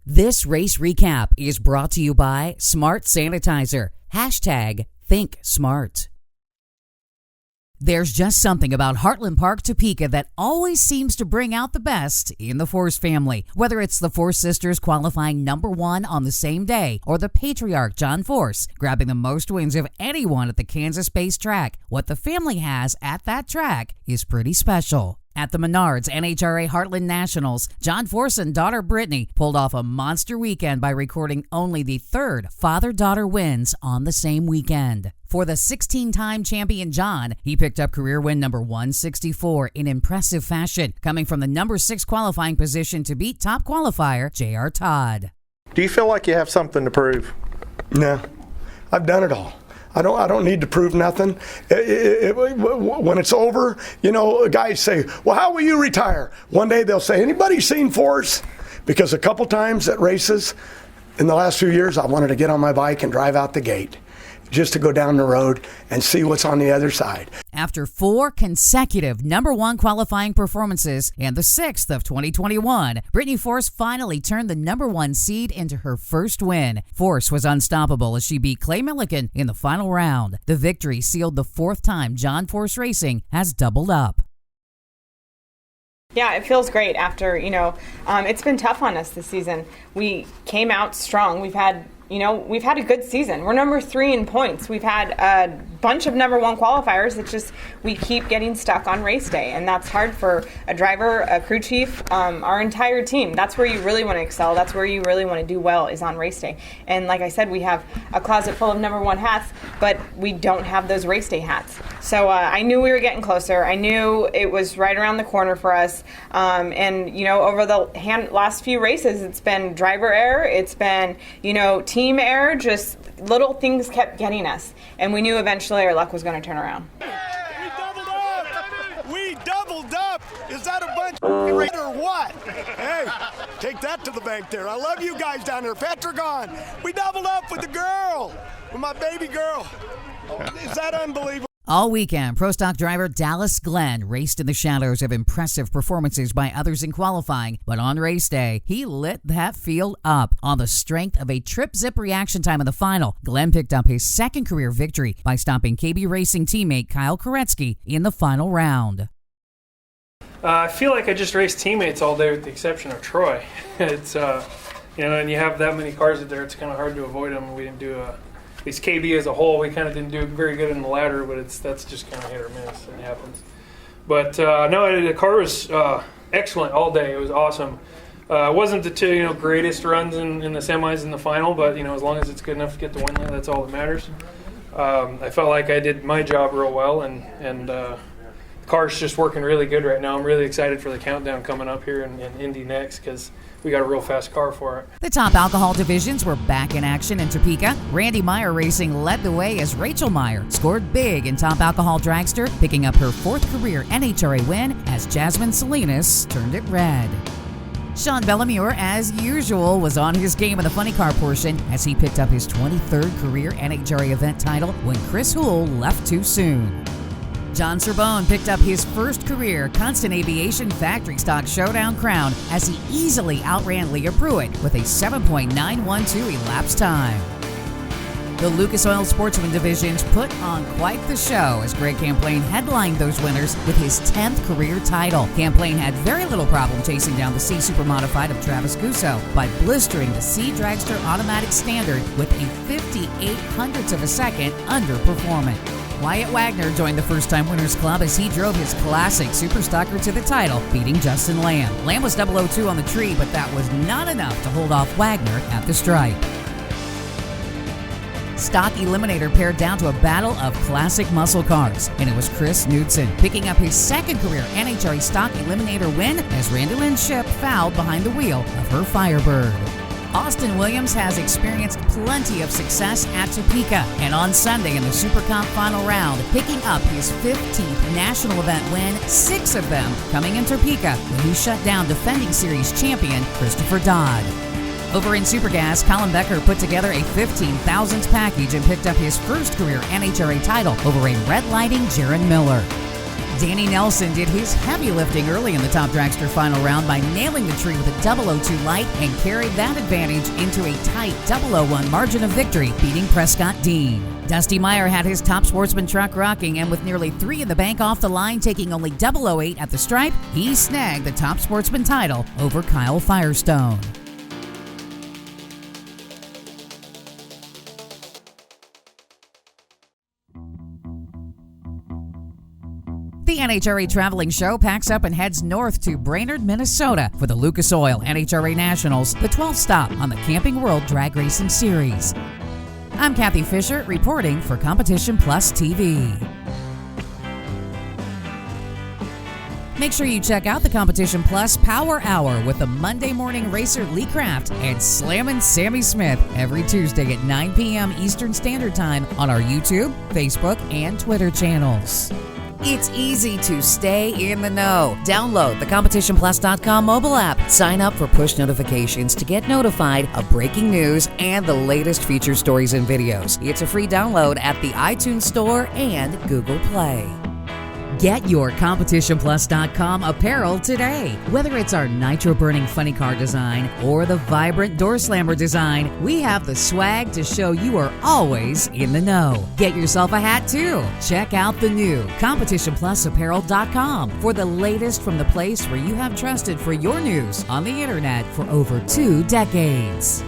This race recap is brought to you by Smart Sanitizer. #Think Smart. There's just something about Heartland Park, Topeka that always seems to bring out the best in the Force family. Whether it's the Force sisters qualifying #1 on the same day or the patriarch John Force grabbing the most wins of anyone at the Kansas-based track, what the family has at that track is pretty special. At the Menards NHRA Heartland Nationals, John Force and daughter Brittany pulled off a monster weekend by recording only the third father-daughter wins on the same weekend. For the 16-time champion John, he picked up career win number 164 in impressive fashion, coming from the number 6 qualifying position to beat top qualifier J.R. Todd. Do you feel like you have something to prove? No, I've done it all. I don't need to prove nothing. When it's over, guys say, well, how will you retire? One day they'll say, anybody seen Force? Because a couple times at races in the last few years, I wanted to get on my bike and drive out the gate just to go down the road and see what's on the other side. After 4 consecutive #1 qualifying performances and the 6th of 2021, Brittany Force finally turned the #1 seed into her first win. Force was unstoppable as she beat Clay Milliken in the final round. The victory sealed the 4th time John Force Racing has doubled up. Yeah, it feels great after, it's been tough on us this season. We came out strong. We've had a good season. We're number 3 in points. We've had a bunch of #1 qualifiers. It's just we keep getting stuck on race day, and that's hard for a driver, a crew chief, our entire team. That's where you really want to excel. That's where you really want to do well, is on race day. And like I said, we have a closet full of #1 hats, but we don't have those race day hats. So I knew we were getting closer. I knew it was right around the corner for us. Over the last few races, it's been driver error. It's been, team error. Just little things kept getting us. And we knew eventually our luck was going to turn around. We doubled up! We doubled up! Is that a bunch of rate or what? Hey, take that to the bank there. I love you guys down there. Petra gone. We doubled up with the girl, with my baby girl. Is that unbelievable? All weekend, Pro Stock driver Dallas Glenn raced in the shadows of impressive performances by others in qualifying, but on race day, he lit that field up. On the strength of a trip zip reaction time in the final, Glenn picked up his 2nd career victory by stopping KB Racing teammate Kyle Koretsky in the final round. I feel like I just raced teammates all day with the exception of Troy. It's, and you have that many cars out there, it's kind of hard to avoid them. We didn't do at least KB as a whole, we kind of didn't do very good in the ladder, but that's just kind of hit or miss. It happens. But the car was excellent all day. It was awesome. It wasn't the 2 greatest runs in the semis in the final, but as long as it's good enough to get the win, that's all that matters. I felt like I did my job real well, and the car's just working really good right now. I'm really excited for the countdown coming up here in Indy next, because we got a real fast car for it. The top alcohol divisions were back in action in Topeka. Randy Meyer Racing led the way as Rachel Meyer scored big in top alcohol dragster, picking up her 4th career NHRA win as Jasmine Salinas turned it red. Sean Bellemure, as usual, was on his game in the funny car portion as he picked up his 23rd career NHRA event title when Chris Houle left too soon. John Serbone picked up his 1st career Constant Aviation Factory Stock Showdown crown as he easily outran Leah Pruitt with a 7.912 elapsed time. The Lucas Oil Sportsman divisions put on quite the show as Greg Camplain headlined those winners with his 10th career title. Camplain had very little problem chasing down the C Super Modified of Travis Gusso by blistering the C Dragster Automatic Standard with a 58/100ths of a second underperformance. Wyatt Wagner joined the first-time winners club as he drove his classic Super Stocker to the title, beating Justin Lamb. Lamb was 002 on the tree, but that was not enough to hold off Wagner at the stripe. Stock Eliminator pared down to a battle of classic muscle cars, and it was Chris Knudsen picking up his 2nd career NHRA Stock Eliminator win as Randy Lynn Shipp fouled behind the wheel of her Firebird. Austin Williams has experienced plenty of success at Topeka, and on Sunday in the Super Comp final round, picking up his 15th national event win, 6 of them coming in Topeka, when he shut down defending series champion Christopher Dodd. Over in Supergas, Colin Becker put together a 15,000th package and picked up his 1st career NHRA title over a red lighting Jaron Miller. Danny Nelson did his heavy lifting early in the Top Dragster final round by nailing the tree with a 002 light and carried that advantage into a tight 001 margin of victory, beating Prescott Dean. Dusty Meyer had his Top Sportsman truck rocking, and with nearly 3 in the bank off the line, taking only 008 at the stripe, he snagged the Top Sportsman title over Kyle Firestone. The NHRA Traveling Show packs up and heads north to Brainerd, Minnesota for the Lucas Oil NHRA Nationals, the 12th stop on the Camping World Drag Racing Series. I'm Kathy Fisher reporting for Competition Plus TV. Make sure you check out the Competition Plus Power Hour with the Monday morning racer Lee Kraft and Slammin' Sammy Smith every Tuesday at 9 p.m. Eastern Standard Time on our YouTube, Facebook, and Twitter channels. It's easy to stay in the know. Download the CompetitionPlus.com mobile app. Sign up for push notifications to get notified of breaking news and the latest feature stories and videos. It's a free download at the iTunes Store and Google Play. Get your CompetitionPlus.com apparel today. Whether it's our nitro-burning funny car design or the vibrant door slammer design, we have the swag to show you are always in the know. Get yourself a hat too. Check out the new CompetitionPlusApparel.com for the latest from the place where you have trusted for your news on the internet for over 2 decades.